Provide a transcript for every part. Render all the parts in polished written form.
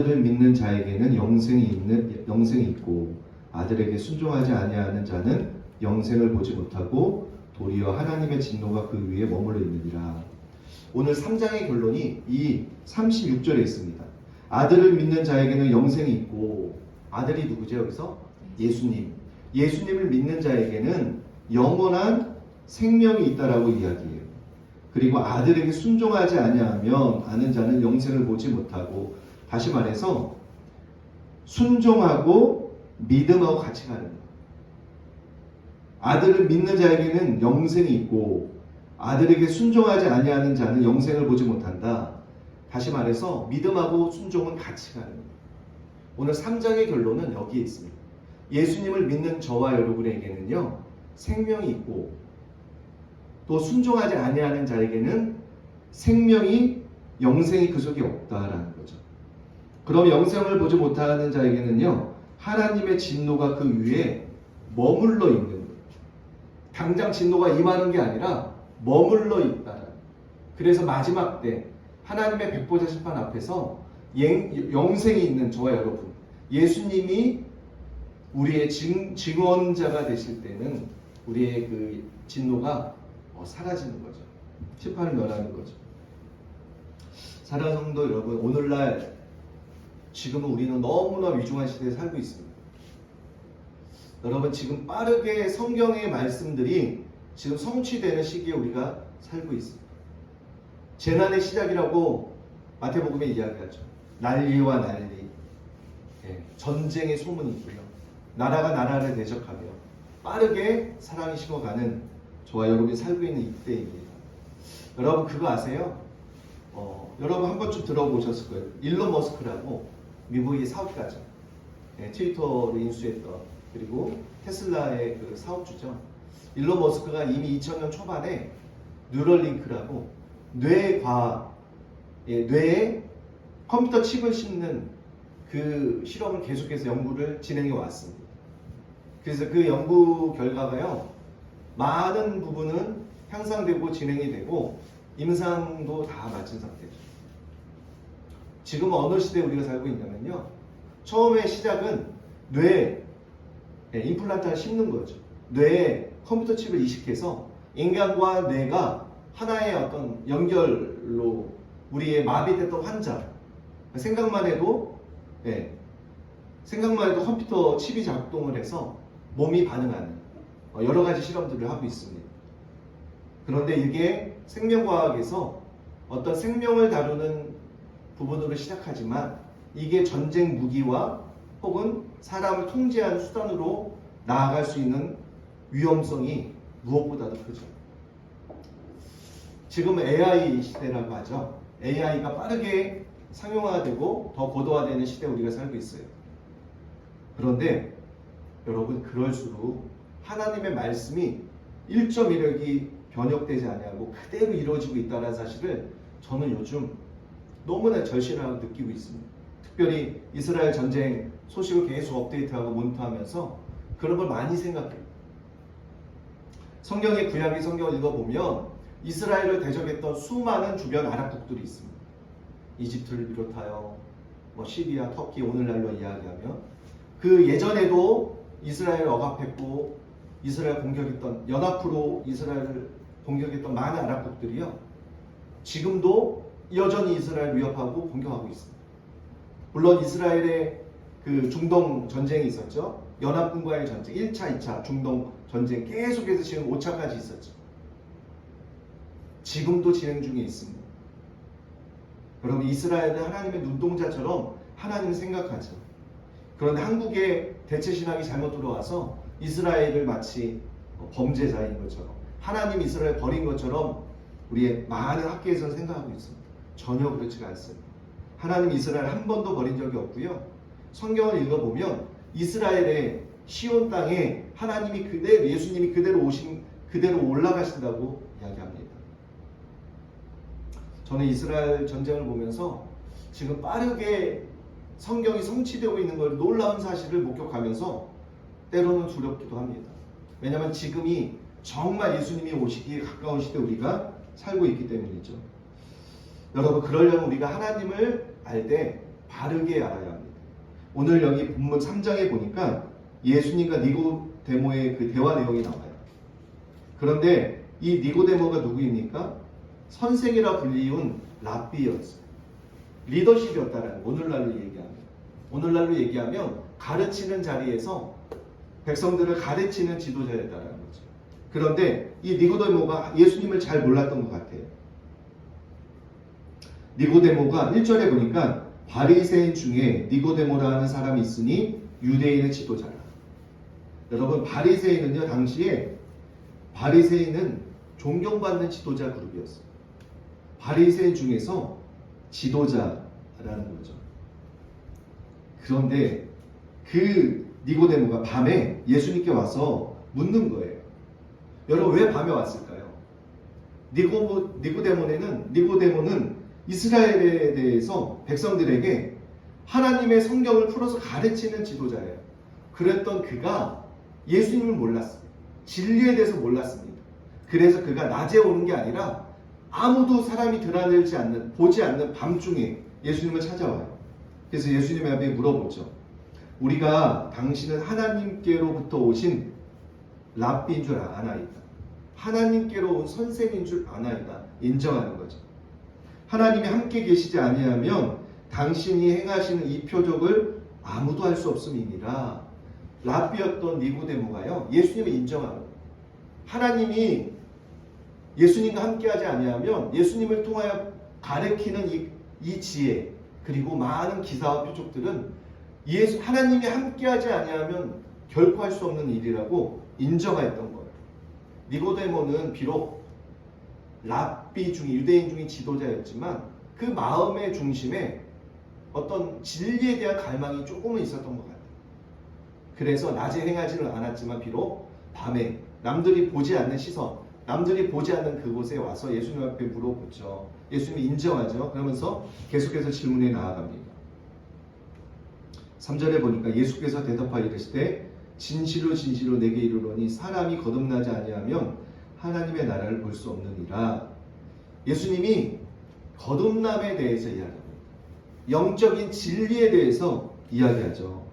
아들을 믿는 자에게는 영생이 있고 아들에게 순종하지 아니하는 자는 영생을 보지 못하고 도리어 하나님의 진노가 그 위에 머물러 있느니라. 오늘 3장의 결론이 이 36절에 있습니다. 아들을 믿는 자에게는 영생이 있고, 아들이 누구죠 여기서? 예수님. 예수님을 믿는 자에게는 영원한 생명이 있다라고 이야기해요. 그리고 아들에게 순종하지 아니하면 아는 자는 영생을 보지 못하고, 다시 말해서 순종하고 믿음하고 같이 가는 거예요. 아들을 믿는 자에게는 영생이 있고 아들에게 순종하지 아니하는 자는 영생을 보지 못한다. 다시 말해서 믿음하고 순종은 같이 가는 거예요. 오늘 3장의 결론은 여기에 있습니다. 예수님을 믿는 저와 여러분에게는요, 생명이 있고 또 순종하지 아니하는 자에게는 생명이, 영생이 그 속에 없다라는 거죠. 그럼 영생을 보지 못하는 자에게는요, 하나님의 진노가 그 위에 머물러 있는 거예요. 당장 진노가 임하는 게 아니라 머물러 있다. 그래서 마지막 때 하나님의 백보자 심판 앞에서 영생이 있는 저와 여러분, 예수님이 우리의 증언자가 되실 때는 우리의 그 진노가 사라지는 거죠. 심판을 면하는 거죠. 사랑하는 성도 여러분, 오늘날 지금은 우리는 너무나 위중한 시대에 살고 있습니다. 여러분, 지금 빠르게 성경의 말씀들이 지금 성취되는 시기에 우리가 살고 있습니다. 재난의 시작이라고 마태복음에 이야기하죠. 난리와 난리, 전쟁의 소문이 있고요. 나라가 나라를 대적하며 빠르게 사랑이 식어가는 저와 여러분이 살고 있는 이때입니다. 여러분 그거 아세요? 여러분 한 번쯤 들어보셨을 거예요. 일론 머스크라고 미국의 사업가죠. 트위터를 인수했던, 그리고 테슬라의 그 사업주죠. 일론 머스크가 이미 2000년 초반에 뉴럴링크라고 뇌에 컴퓨터 칩을 심는 그 실험을 계속해서 연구를 진행해 왔습니다. 그래서 그 연구 결과가요, 많은 부분은 향상되고 진행이 되고 임상도 다 마친 상태죠. 지금 어느 시대에 우리가 살고 있냐면요, 처음에 시작은 뇌에 임플란트를 심는 거죠. 뇌에 컴퓨터 칩을 이식해서 인간과 뇌가 하나의 어떤 연결로, 우리의 마비됐던 환자, 생각만 해도 컴퓨터 칩이 작동을 해서 몸이 반응하는 여러 가지 실험들을 하고 있습니다. 그런데 이게 생명과학에서 어떤 생명을 다루는 부분으로 시작하지만 이게 전쟁 무기와 혹은 사람을 통제하는 수단으로 나아갈 수 있는 위험성이 무엇보다도 크죠. 지금은 AI 시대라고 하죠. AI가 빠르게 상용화되고 더 고도화되는 시대에 우리가 살고 있어요. 그런데 여러분, 그럴수록 하나님의 말씀이 1.1획이 변형되지 아니하고 그대로 이루어지고 있다는 사실을 저는 요즘 너무나 절실하게 느끼고 있습니다. 특별히 이스라엘 전쟁 소식을 계속 업데이트하고 모니터하면서 그런 걸 많이 생각해요. 성경의 구약의 성경을 읽어보면 이스라엘을 대적했던 수많은 주변 아랍국들이 있습니다. 이집트를 비롯하여 시리아, 터키, 오늘날로 이야기하면 그 예전에도 이스라엘을 억압했고 이스라엘 공격했던, 연합으로 이스라엘을 공격했던 많은 아랍국들이요, 지금도 여전히 이스라엘 위협하고 공격하고 있습니다. 물론 이스라엘의 그 중동 전쟁이 있었죠. 연합군과의 전쟁, 1차, 2차 중동 전쟁 계속해서 지금 5차까지 있었죠. 지금도 진행 중에 있습니다. 여러분, 이스라엘은 하나님의 눈동자처럼 하나님을 생각하죠. 그런데 한국의 대체신학이 잘못 들어와서 이스라엘을 마치 범죄자인 것처럼, 하나님이 이스라엘 버린 것처럼 우리의 많은 학계에서는 생각하고 있습니다. 전혀 그렇지가 않습니다. 하나님 이스라엘 한 번도 버린 적이 없고요. 성경을 읽어보면 이스라엘의 시온 땅에 하나님이 그대로, 예수님이 그대로 올라가신다고 이야기합니다. 저는 이스라엘 전쟁을 보면서 지금 빠르게 성경이 성취되고 있는 걸, 놀라운 사실을 목격하면서 때로는 두렵기도 합니다. 왜냐하면 지금이 정말 예수님이 오시기에 가까운 시대에 우리가 살고 있기 때문이죠. 여러분, 그러려면 우리가 하나님을 알 때 바르게 알아야 합니다. 오늘 여기 본문 3장에 보니까 예수님과 니고데모의 그 대화 내용이 나와요. 그런데 이 니고데모가 누구입니까? 선생이라 불리운 랍비였어요. 리더십이었다라는 오늘날로 얘기하면 가르치는 자리에서 백성들을 가르치는 지도자였다라는 거죠. 그런데 이 니고데모가 예수님을 잘 몰랐던 것 같아요. 니고데모가 1절에 보니까 바리새인 중에 니고데모라는 사람이 있으니 유대인의 지도자라. 여러분, 바리새인은요, 당시에 바리새인은 존경받는 지도자 그룹이었어요. 바리새인 중에서 지도자라는 거죠. 그런데 그 니고데모가 밤에 예수님께 와서 묻는 거예요. 여러분, 왜 밤에 왔을까요? 니고데모는 이스라엘에 대해서 백성들에게 하나님의 성경을 풀어서 가르치는 지도자예요. 그랬던 그가 예수님을 몰랐어요. 진리에 대해서 몰랐습니다. 그래서 그가 낮에 오는 게 아니라 아무도 사람이 드러내지 않는, 보지 않는 밤중에 예수님을 찾아와요. 그래서 예수님 앞에 물어보죠. 우리가 당신은 하나님께로부터 오신 랍비인 줄 아나이다. 하나님께로 온 선생인 줄 아나이다. 인정하는 거죠. 하나님이 함께 계시지 아니하면 당신이 행하시는 이 표적을 아무도 할 수 없음이니라. 랍비였던 니고데모가요, 예수님을 인정하는 거예요. 하나님이 예수님과 함께하지 아니하면 예수님을 통하여 가르치는 이 지혜, 그리고 많은 기사와 표적들은 하나님이 함께하지 아니하면 결코 할 수 없는 일이라고 인정하였던 거예요. 니고데모는 비록 랍비 중에, 유대인 중에 지도자였지만 그 마음의 중심에 어떤 진리에 대한 갈망이 조금은 있었던 것 같아요. 그래서 낮에 행하지는 않았지만 비록 밤에 남들이 보지 않는 시선, 남들이 보지 않는 그곳에 와서 예수님 앞에 물어보죠. 예수님이 인정하죠. 그러면서 계속해서 질문에 나아갑니다. 3절에 보니까 예수께서 대답하여 이르시되 진실로 진실로 내게 이르노니 사람이 거듭나지 아니하면 하나님의 나라를 볼 수 없느니라. 예수님이 거듭남에 대해서 이야기합니다. 영적인 진리에 대해서 이야기하죠.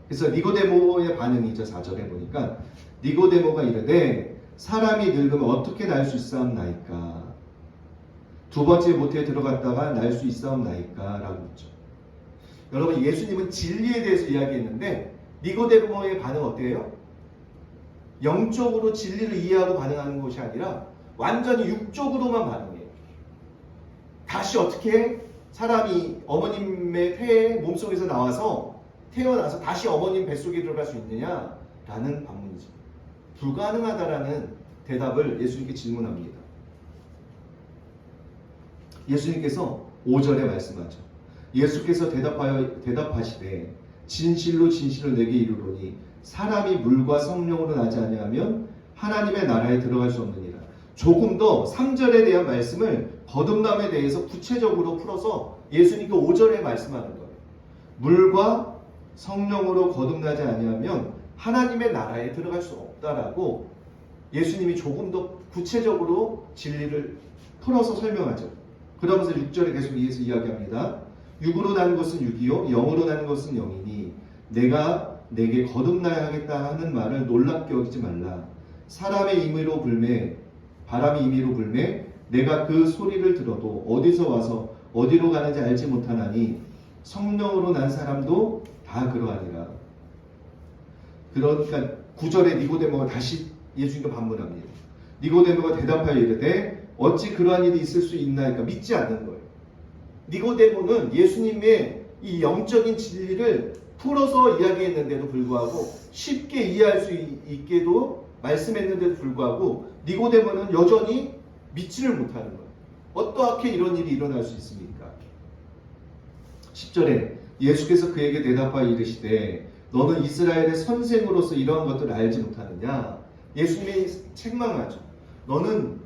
그래서 니고데모의 반응이죠. 4절에 보니까 니고데모가 이르되 사람이 늙으면 어떻게 날 수 있사옵나이까? 두 번째 모태에 들어갔다가 날 수 있사옵나이까? 라고 묻죠. 여러분, 예수님은 진리에 대해서 이야기했는데 니고데모의 반응 어때요? 영적으로 진리를 이해하고 반응하는 것이 아니라 완전히 육적으로만 반응해요. 다시 어떻게 사람이 어머님의 태에 몸속에서 태어나서 다시 어머님 뱃속에 들어갈 수 있느냐라는 반문이죠. 불가능하다라는 대답을 예수님께 질문합니다. 예수님께서 5절에 말씀하죠. 예수께서 대답하시되 진실로 진실로 내게 이르노니 사람이 물과 성령으로 나지 아니하면 하나님의 나라에 들어갈 수 없느니라. 조금 더 3절에 대한 말씀을 거듭남에 대해서 구체적으로 풀어서 예수님께 5절에 말씀하는 거예요. 물과 성령으로 거듭나지 아니하면 하나님의 나라에 들어갈 수 없다라고 예수님이 조금 더 구체적으로 진리를 풀어서 설명하죠. 그러면서 6절에 계속 이야기합니다. 육으로 나는 것은 육이요 영으로 나는 것은 영이니 내가 내게 거듭나야 하겠다 하는 말을 놀랍게 여기지 말라. 사람의 임의로 불매 바람이 임의로 불매 내가 그 소리를 들어도 어디서 와서 어디로 가는지 알지 못하나니 성령으로 난 사람도 다 그러하니라. 그러니까 9절에 니고데모가 다시 예수님께 반문합니다. 니고데모가 대답하여 이르되 어찌 그러한 일이 있을 수 있나이까? 믿지 않는 거예요. 니고데모는 예수님의 이 영적인 진리를 풀어서 이야기했는데도 불구하고 쉽게 이해할 수 있게도 말씀했는데도 불구하고 니고데모는 여전히 믿지를 못하는 거예요. 어떻게 이런 일이 일어날 수 있습니까? 10절에 예수께서 그에게 대답하여 이르시되 너는 이스라엘의 선생으로서 이러한 것들을 알지 못하느냐? 예수님이 책망하죠. 너는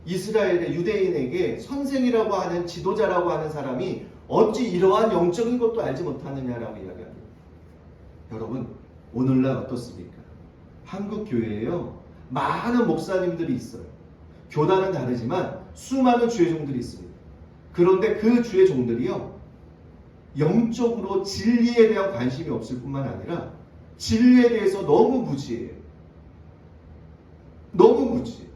이스라엘의 유대인에게 선생이라고 하는 지도자라고 하는 사람이 어찌 이러한 영적인 것도 알지 못하느냐라고 이야기합니다. 여러분, 오늘날 어떻습니까? 한국 교회에요, 많은 목사님들이 있어요. 교단은 다르지만 수많은 주의 종들이 있습니다. 그런데 그 주의 종들이요, 영적으로 진리에 대한 관심이 없을 뿐만 아니라 진리에 대해서 너무 무지해요. 너무 무지해요.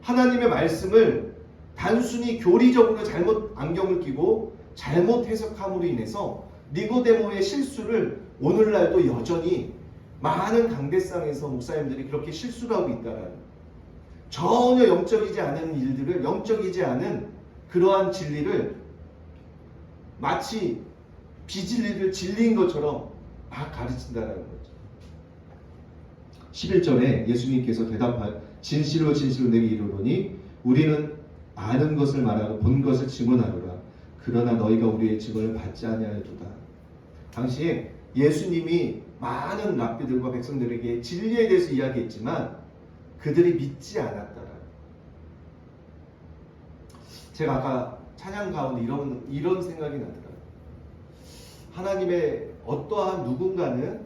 하나님의 말씀을 단순히 교리적으로 잘못 안경을 끼고 잘못 해석함으로 인해서 니고데모의 실수를 오늘날도 여전히 많은 강대상에서 목사님들이 그렇게 실수를 하고 있다라는, 전혀 영적이지 않은 일들을, 영적이지 않은 그러한 진리를 마치 비진리를 진리인 것처럼 막 가르친다라는 거죠. 11절에 예수님께서 대답할 진실로 진실로 내게 이르노니 우리는 아는 것을 말하고 본 것을 증언하노라. 그러나 너희가 우리의 증언을 받지 아니하였도다. 당시에 예수님이 많은 랍비들과 백성들에게 진리에 대해서 이야기했지만 그들이 믿지 않았다라. 제가 아까 찬양 가운데 이런 생각이 나더라고요. 하나님의 어떠한 누군가는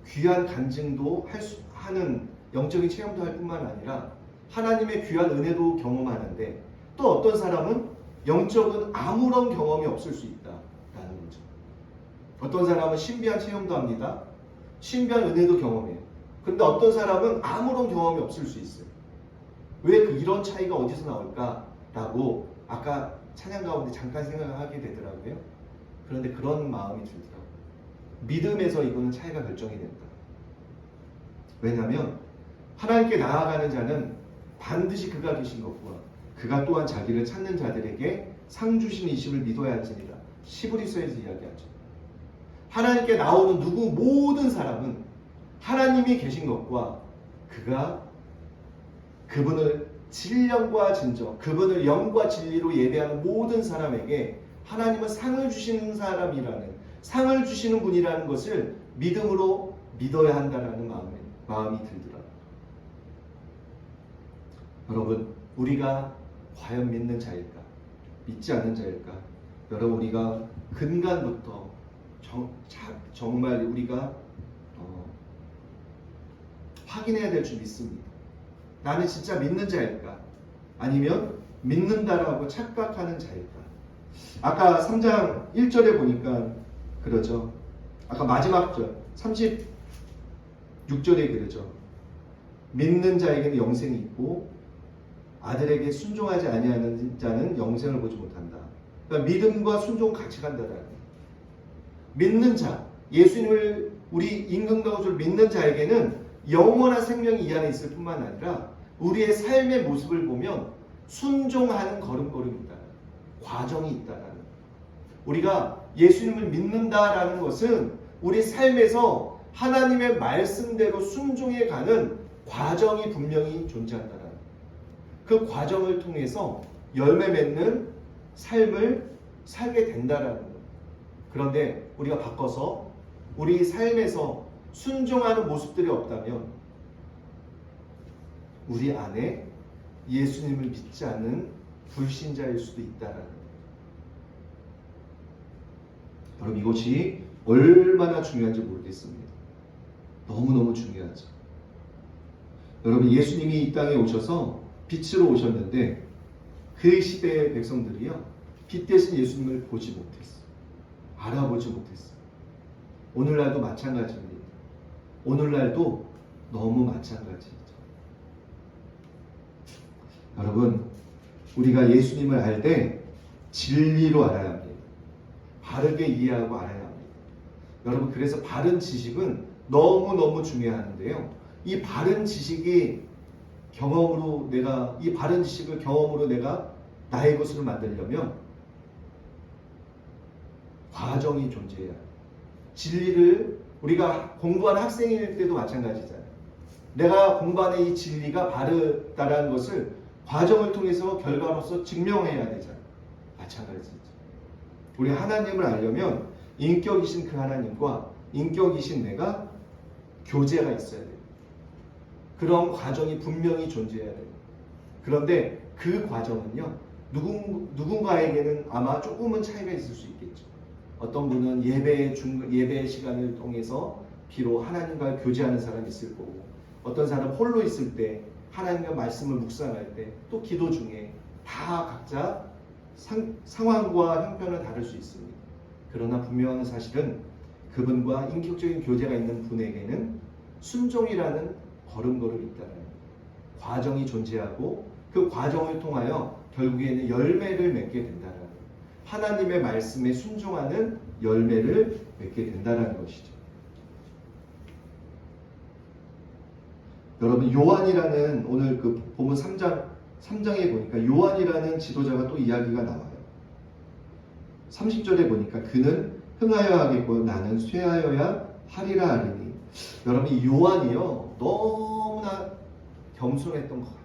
귀한 간증도 하는 영적인 체험도 할 뿐만 아니라 하나님의 귀한 은혜도 경험하는데, 또 어떤 사람은 영적은 아무런 경험이 없을 수 있다라는 거죠. 어떤 사람은 신비한 체험도 합니다. 신비한 은혜도 경험해요. 근데 어떤 사람은 아무런 경험이 없을 수 있어요. 왜 이런 차이가 어디서 나올까라고 아까 찬양 가운데 잠깐 생각하게 되더라고요. 그런데 그런 마음이 들더라고요. 믿음에서 이거는 차이가 결정이 된다. 왜냐하면 하나님께 나아가는 자는 반드시 그가 계신 것과 그가 또한 자기를 찾는 자들에게 상 주심이심을 믿어야 할지니라. 히브리서에서 이야기하죠. 하나님께 나오는 모든 사람은 하나님이 계신 것과 그분을 진령과 진정, 그분을 영과 진리로 예배하는 모든 사람에게 하나님은 상을 주시는 사람이라는, 상을 주시는 분이라는 것을 믿음으로 믿어야 한다는 마음이 들더라고요. 여러분, 우리가 과연 믿는 자일까? 믿지 않는 자일까? 여러분, 우리가 근간부터 정말 우리가 확인해야 될 줄 믿습니다. 나는 진짜 믿는 자일까? 아니면 믿는다라고 착각하는 자일까? 아까 3장 1절에 보니까 그러죠. 아까 마지막 절 36절에 그러죠. 믿는 자에게는 영생이 있고 아들에게 순종하지 아니하는 자는 영생을 보지 못한다. 그러니까 믿음과 순종 같이 간다라는 거예요. 믿는 자, 예수님을 우리 임금가우를 믿는 자에게는 영원한 생명이 이 안에 있을 뿐만 아니라 우리의 삶의 모습을 보면 순종하는 걸음걸음이다. 과정이 있다라는 거예요. 우리가 예수님을 믿는다라는 것은 우리 삶에서 하나님의 말씀대로 순종해가는 과정이 분명히 존재한다라는 거예요. 그 과정을 통해서 열매 맺는 삶을 살게 된다라는 거예요. 그런데 우리가 바꿔서 우리 삶에서 순종하는 모습들이 없다면 우리 안에 예수님을 믿지 않는 불신자일 수도 있다라는 거예요. 여러분, 이것이 얼마나 중요한지 모르겠습니다. 너무너무 중요하죠. 여러분, 예수님이 이 땅에 오셔서 빛으로 오셨는데 그 시대의 백성들이요, 빛 대신 예수님을 보지 못했어요. 알아보지 못했어요. 오늘날도 마찬가지입니다. 오늘날도 너무 마찬가지죠. 여러분, 우리가 예수님을 알 때 진리로 알아야 합니다. 바르게 이해하고 알아야 합니다. 여러분, 그래서 바른 지식은 너무너무 중요한데요. 이 바른 지식이 이 바른 지식을 경험으로 내가 나의 것으로 만들려면 과정이 존재해야 해요. 진리를 우리가 공부하는 학생일 때도 마찬가지잖아요. 내가 공부하는 이 진리가 바르다라는 것을 과정을 통해서 결과로서 증명해야 되잖아요. 마찬가지죠. 우리 하나님을 알려면 인격이신 그 하나님과 인격이신 내가 교제가 있어야 돼요. 그런 과정이 분명히 존재해야 돼요. 그런데 그 과정은요, 누군가에게는 아마 조금은 차이가 있을 수 있겠죠. 어떤 분은 예배의 시간을 통해서 비록 하나님과 교제하는 사람이 있을 거고, 어떤 사람은 홀로 있을 때 하나님과 말씀을 묵상할 때, 또 기도 중에 다 각자 상황과 형편은 다를 수 있습니다. 그러나 분명한 사실은 그분과 인격적인 교제가 있는 분에게는 순종이라는 걸음걸음이 있다는 과정이 존재하고 그 과정을 통하여 결국에는 열매를 맺게 된다는 하나님의 말씀에 순종하는 열매를 맺게 된다는 것이죠. 여러분 요한이라는 오늘 그 본문 3장에 보니까 요한이라는 지도자가 또 이야기가 나와요. 30절에 보니까 그는 흥하여 하겠고 나는 쇠하여야 하리라 하리니. 여러분 이 요한이요 너무나 겸손했던 것 같아요.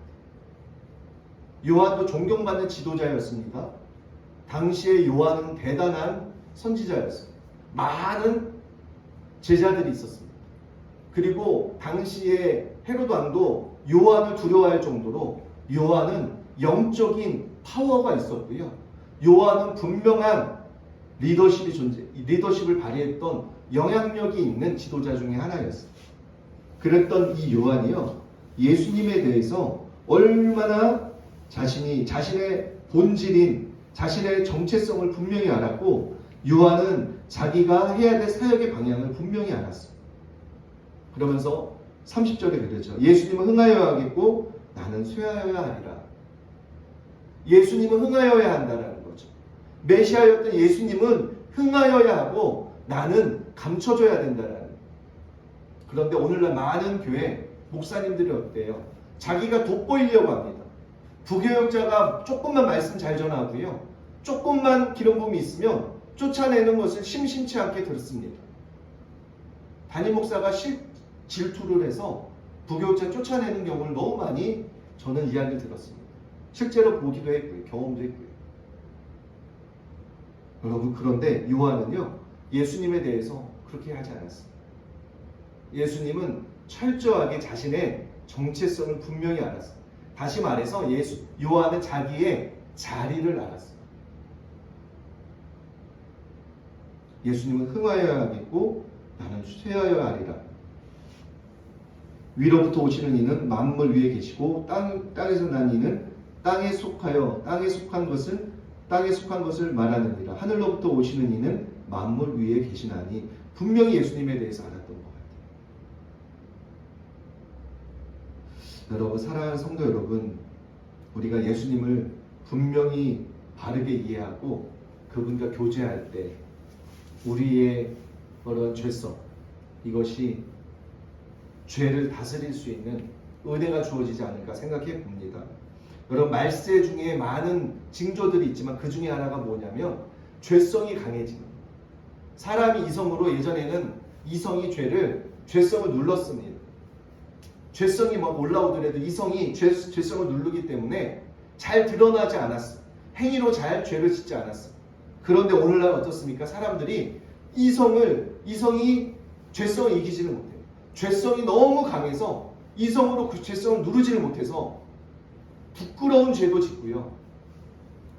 요한도 존경받는 지도자였습니다. 당시에 요한은 대단한 선지자였습니다. 많은 제자들이 있었습니다. 그리고 당시에 헤로드 왕도 요한을 두려워할 정도로 요한은 영적인 파워가 있었고요. 요한은 분명한 리더십을 발휘했던 영향력이 있는 지도자 중에 하나였어요. 그랬던 이 요한이요, 예수님에 대해서 얼마나 자신의 본질인 자신의 정체성을 분명히 알았고, 요한은 자기가 해야 될 사역의 방향을 분명히 알았어요. 그러면서 30절에 그러죠. 예수님은 흥하여야 하겠고 나는 쇠하여야 하리라. 예수님은 흥하여야 한다는 거죠. 메시아였던 예수님은 흥하여야 하고 나는 감춰져야 된다는. 그런데 오늘날 많은 교회 목사님들이 어때요? 자기가 돋보이려고 합니다. 부교역자가 조금만 말씀 잘 전하고요, 조금만 기름 부음이 있으면 쫓아내는 것을 심심치 않게 들었습니다. 담임 목사가 질투를 해서 부교역자 쫓아내는 경우를 너무 많이 저는 이야기를 들었습니다. 실제로 보기도 했고요, 경험도 했고요. 여러분, 그런데 요한은요 예수님에 대해서 그렇게 하지 않았습니다. 예수님은 철저하게 자신의 정체성을 분명히 알았습니다. 다시 말해서 요한은 자기의 자리를 알았습니다. 예수님은 흥하여야 하겠고 나는 쇠하여야 하리라. 위로부터 오시는 이는 만물 위에 계시고 땅에서 난 이는 땅에 속한 것을 말하느니라. 하늘로부터 오시는 이는 만물 위에 계시나니. 분명히 예수님에 대해서 알았던 것 같아요. 여러분, 사랑하는 성도 여러분, 우리가 예수님을 분명히 바르게 이해하고 그분과 교제할 때 우리의 그런 죄성, 이것이 죄를 다스릴 수 있는 은혜가 주어지지 않을까 생각해 봅니다. 여러분, 말세 중에 많은 징조들이 있지만 그 중에 하나가 뭐냐면 죄성이 강해지는. 사람이 이성으로, 예전에는 이성이 죄성을 눌렀습니다. 죄성이 막 올라오더라도 이성이 죄성을 누르기 때문에 잘 드러나지 않았어. 행위로 잘 죄를 짓지 않았어. 그런데 오늘날 어떻습니까? 사람들이 이성이 죄성을 이기지를 못해요. 죄성이 너무 강해서 이성으로 그 죄성을 누르지를 못해서 부끄러운 죄도 짓고요,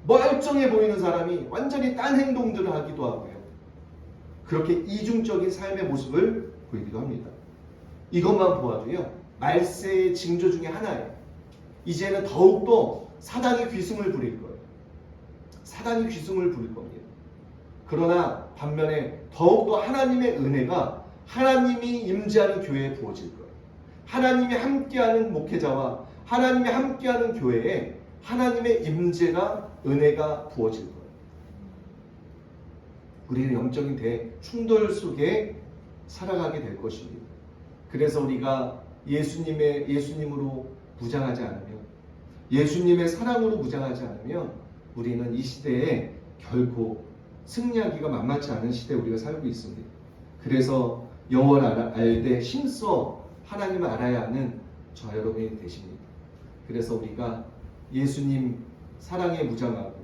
멀쩡해 보이는 사람이 완전히 딴 행동들을 하기도 하고요, 그렇게 이중적인 삶의 모습을 보이기도 합니다. 이것만 보아도요 말세의 징조 중에 하나예요. 이제는 더욱더 사단이 귀승을 부릴 거예요. 사단이 귀승을 부릴 겁니다. 그러나 반면에 더욱더 하나님의 은혜가 하나님이 임재하는 교회에 부어질 거예요. 하나님이 함께하는 목회자와 하나님이 함께하는 교회에 하나님의 임재가, 은혜가 부어질 거예요. 우리는 영적인 대충돌 속에 살아가게 될 것입니다. 그래서 우리가 예수님으로 무장하지 않으면, 예수님의 사랑으로 무장하지 않으면 우리는 이 시대에 결코 승리하기가 만만치 않은 시대에 우리가 살고 있습니다. 그래서 여호와를 알되 힘써 하나님을 알아야 하는 저 여러분이 되십니다. 그래서 우리가 예수님 사랑에 무장하고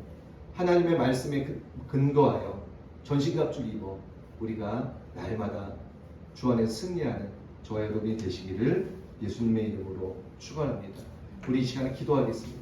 하나님의 말씀에 근거하여 전신갑주를 입어 우리가 날마다 주 안에서 승리하는 저와 여러분이 되시기를 예수님의 이름으로 축원합니다. 우리 이 시간에 기도하겠습니다.